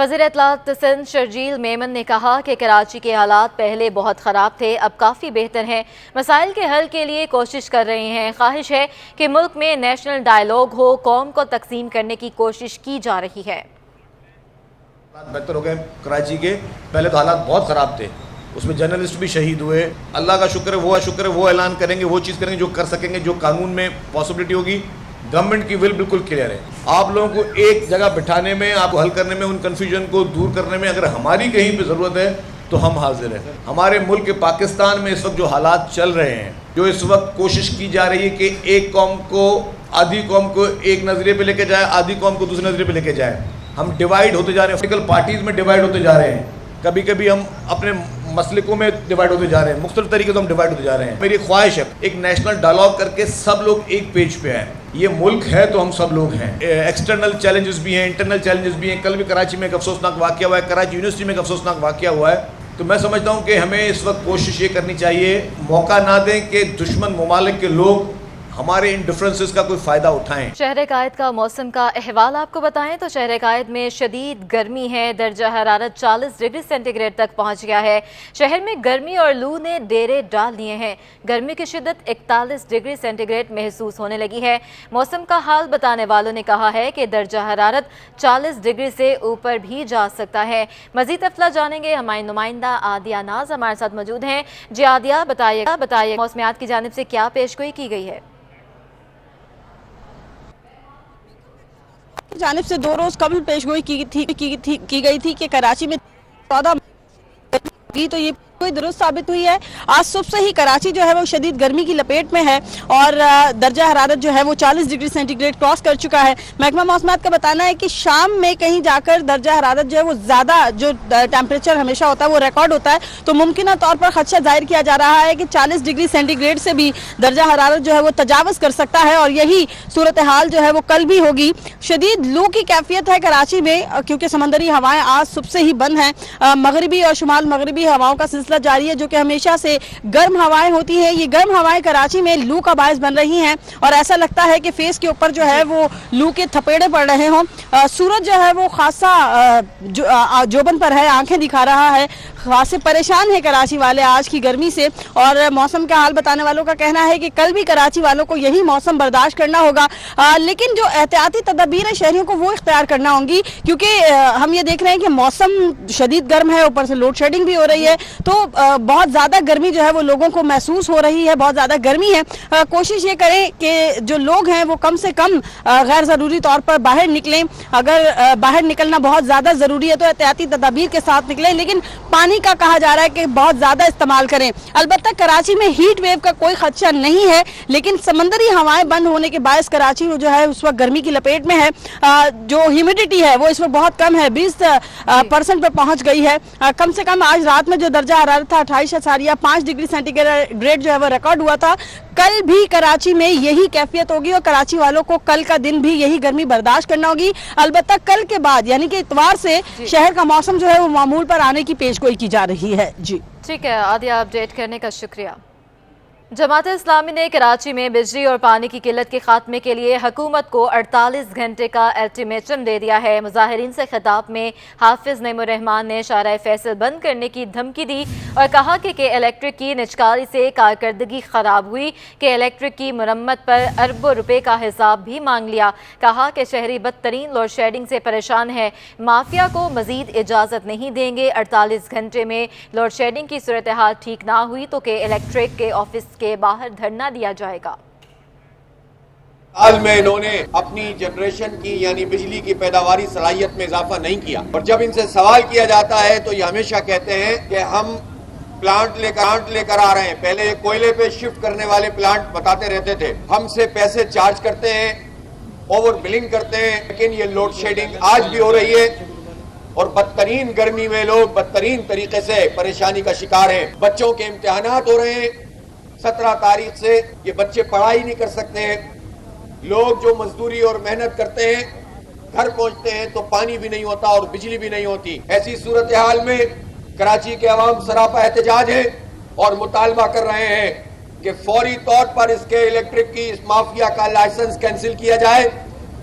وزیر اطلاعات سندھ شرجیل میمن نے کہا کہ کراچی کے حالات پہلے بہت خراب تھے، اب کافی بہتر ہیں، مسائل کے حل کے لیے کوشش کر رہے ہیں، خواہش ہے کہ ملک میں نیشنل ڈائیلاگ ہو، قوم کو تقسیم کرنے کی کوشش کی جا رہی ہے۔ بہتر ہو گئے کراچی کے، پہلے تو حالات بہت خراب تھے، اس میں جرنلسٹ بھی شہید ہوئے، اللہ کا شکر ہے وہ اعلان کریں گے، وہ چیز کریں گے جو کر سکیں گے، جو قانون میں پاسبلٹی ہوگی۔ گورنمنٹ کی ول بالکل کلیئر ہے، آپ لوگوں کو ایک جگہ بٹھانے میں، آپ کو حل کرنے میں، ان کنفیوژن کو دور کرنے میں اگر ہماری کہیں پہ ضرورت ہے تو ہم حاضر ہیں۔ ہمارے ملک پاکستان میں اس وقت جو حالات چل رہے ہیں، جو اس وقت کوشش کی جا رہی ہے کہ ایک قوم کو، آدھی قوم کو ایک نظریے پہ لے کے جائے، آدھی قوم کو دوسرے نظریے پہ لے کے جائے، ہم ڈیوائیڈ ہوتے جا رہے ہیں، پولیٹیکل پارٹیز میں ڈیوائیڈ ہوتے جا رہے ہیں، کبھی کبھی ہم اپنے مسلکوں میں ڈیوائیڈ ہوتے جا رہے ہیں، مختلف طریقے سے ہم ڈیوائیڈ ہوتے جا رہے ہیں۔ میری خواہش ہے ایک نیشنل ڈائیلاگ کر کے سب لوگ ایک پیج پہ آئیں، یہ ملک ہے تو ہم سب لوگ ہیں، ایکسٹرنل چیلنجز بھی ہیں، انٹرنل چیلنجز بھی ہیں۔ کل بھی کراچی میں ایک افسوسناک واقعہ ہوا ہے، کراچی یونیورسٹی میں ایک افسوسناک واقعہ ہوا ہے، تو میں سمجھتا ہوں کہ ہمیں اس وقت کوشش یہ کرنی چاہیے، موقع نہ دیں کہ دشمن ممالک کے لوگ ہمارے ان ڈفرینسز کا کوئی فائدہ اٹھائیں۔ شہر قائد کا موسم کا احوال آپ کو بتائیں تو شہر قائد میں شدید گرمی ہے، درجہ حرارت 40 ڈگری سینٹی گریڈ تک پہنچ گیا ہے۔ شہر میں گرمی اور لو نے ڈیرے ڈال دیے ہیں، گرمی کی شدت 41 ڈگری سینٹی گریڈ محسوس ہونے لگی ہے۔ موسم کا حال بتانے والوں نے کہا ہے کہ درجہ حرارت 40 ڈگری سے اوپر بھی جا سکتا ہے۔ مزید تفصیلات جانیں گے، ہماری نمائندہ عادیہ ناز ہمارے ساتھ موجود ہیں۔ جی عادیہ، بتائیے موسمیات کی جانب سے کیا پیشگوئی کی گئی ہے؟ جانب سے 2 روز قبل پیشگوئی کی گئی تھی کہ کراچی میں 14 تو یہ کوئی درست ثابت ہوئی ہے۔ آج صبح سے ہی کراچی جو ہے وہ شدید گرمی کی لپیٹ میں ہے اور درجہ حرارت جو ہے وہ 40 ڈگری سینٹی گریڈ کراس کر چکا ہے۔ محکمہ موسمیات کا بتانا ہے کہ شام میں کہیں جا کر درجہ حرارت جو ہے وہ زیادہ جو ٹیمپریچر ہمیشہ ہوتا ہے وہ ریکارڈ ہوتا ہے، تو ممکنہ طور پر خدشہ ظاہر کیا جا رہا ہے کہ 40 ڈگری سینٹی گریڈ سے بھی درجہ حرارت جو ہے وہ تجاوز کر سکتا ہے، اور یہی صورتحال جو ہے وہ کل بھی ہوگی۔ شدید لو کی کیفیت ہے کراچی میں کیونکہ سمندری ہوائیں آج صبح سے ہی بند ہیں۔ مغربی اور شمال مغربی ہواؤں کا سلسلہ جاری ہے جو کہ ہمیشہ سے گرم ہوائیں ہوتی ہیں۔ یہ گرم ہوائیں کراچی میں لو کا باعث بن رہی ہیں اور ایسا لگتا ہے کہ فیس کے اوپر جو ہے وہ لو کے تھپیڑے پڑ رہے ہوں۔ سورج جو ہے وہ خاصا جوبن پر ہے، آنکھیں دکھا رہا ہے، خاصے پریشان ہیں کراچی والے آج کی گرمی سے، اور موسم کا حال بتانے والوں کا کہنا ہے کہ کل بھی کراچی والوں کو یہی موسم برداشت کرنا ہوگا، لیکن جو احتیاطی تدابیر ہیں شہریوں کو وہ اختیار کرنا ہوں گی، کیونکہ ہم یہ دیکھ رہے ہیں کہ موسم شدید گرم ہے، اوپر سے لوڈ شیڈنگ بھی ہو رہی ہے، تو بہت زیادہ گرمی جو ہے وہ لوگوں کو محسوس ہو رہی ہے، بہت زیادہ گرمی ہے۔ کوشش یہ کریں کہ جو لوگ ہیں وہ کم سے کم غیر ضروری طور پر باہر نکلیں، اگر باہر نکلنا بہت زیادہ ضروری ہے تو احتیاطی تدابیر کے ساتھ نکلیں، لیکن پانی کا کہا جا رہا ہے کہ بہت زیادہ استعمال کریں۔ البتہ کراچی میں ہیٹ ویو کا کوئی خدشہ نہیں ہے، لیکن سمندری ہوائیں بند ہونے کے باعث کراچی جو ہے اس وقت گرمی کی لپیٹ میں ہے۔ جو ہیومیڈیٹی ہے وہ اس وقت بہت کم ہے، 20% پہ پہنچ گئی ہے۔ کم سے کم آج رات میں جو درجہ حرارت تھا 28.5 ڈگری سینٹی گریڈ جو ہے وہ ریکارڈ ہوا تھا۔ کل بھی کراچی میں یہی کیفیت ہوگی اور کراچی والوں کو کل کا دن بھی یہی گرمی برداشت کرنا ہوگی۔ البتہ کل کے بعد یعنی کہ اتوار سے شہر کا موسم جو ہے وہ معمول پر آنے کی پیشگوئی کی جا رہی ہے۔ جی ٹھیک ہے عادیہ، اپڈیٹ کرنے کا شکریہ۔ جماعت اسلامی نے کراچی میں بجلی اور پانی کی قلت کے خاتمے کے لیے حکومت کو 48 گھنٹے کا الٹیمیٹم دے دیا ہے۔ مظاہرین سے خطاب میں حافظ نعیم الرحمان نے شارع فیصل بند کرنے کی دھمکی دی اور کہا کہ الیکٹرک کی نجکاری سے کارکردگی خراب ہوئی، کہ الیکٹرک کی مرمت پر اربوں روپے کا حساب بھی مانگ لیا۔ کہا کہ شہری بدترین لوڈ شیڈنگ سے پریشان ہے، مافیا کو مزید اجازت نہیں دیں گے۔ 48 گھنٹے میں لوڈ شیڈنگ کی صورتحال ٹھیک نہ ہوئی تو کہ الیکٹرک کے آفس کے باہر دھرنا دیا جائے گا۔ حال میں انہوں نے اپنی جنریشن کی یعنی بجلی کی پیداواری صلاحیت میں اضافہ نہیں کیا، اور جب ان سے سوال کیا جاتا ہے تو یہ ہمیشہ کہتے ہیں کہ ہم پلانٹ لے کر آ رہے ہیں۔ پہلے کوئلے پہ شفٹ کرنے والے پلانٹ بتاتے رہتے تھے، ہم سے پیسے چارج کرتے ہیں، اوور بلنگ کرتے ہیں، لیکن یہ لوڈ شیڈنگ آج بھی ہو رہی ہے اور بدترین گرمی میں لوگ بدترین طریقے سے پریشانی کا شکار ہیں۔ بچوں کے امتحانات ہو رہے ہیں، 17 تاریخ سے یہ بچے پڑھائی نہیں کر سکتے ہیں۔ لوگ جو مزدوری اور محنت کرتے ہیں گھر پہنچتے ہیں تو پانی بھی نہیں ہوتا اور بجلی بھی نہیں ہوتی۔ ایسی صورتحال میں کراچی کے عوام سراپا احتجاج ہے اور مطالبہ کر رہے ہیں کہ فوری طور پر اس کے الیکٹرک کی اس مافیا کا لائسنس کینسل کیا جائے،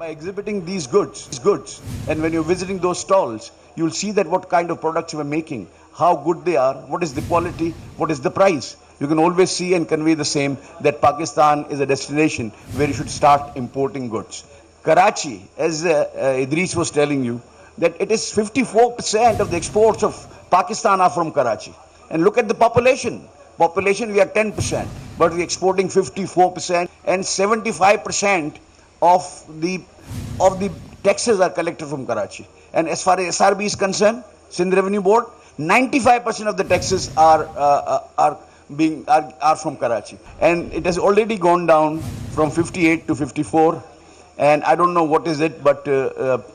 By exhibiting these goods, and when you're visiting those stalls, you'll see that what kind of products we're making, how good they are, what is the quality, what is the price. You can always see and convey the same, that Pakistan is a destination where you should start importing goods. Karachi, as Idris was telling you, that it is 54% of the exports of Pakistan are from Karachi. And look at the population. Population, we are 10%, but we're exporting 54%, and 75% of the taxes are collected from Karachi. And as far as SRB is concerned, Sindh Revenue Board, 95% of the taxes are from Karachi, and it has already gone down from 58 to 54. And I don't know what is it, but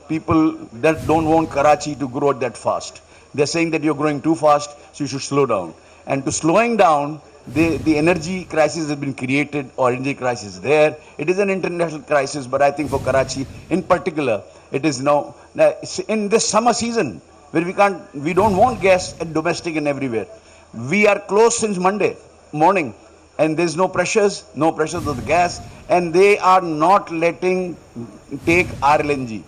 people that don't want Karachi to grow that fast. They're saying that you're growing too fast, so you should slow down. And to slowing down, the energy crisis has been created, or energy crisis is there. It is an international crisis, but I think for Karachi in particular, it is now in this summer season where we don't want gas at domestic and everywhere. We are closed since Monday morning, and there's no pressures of the gas, and they are not letting take RLNG.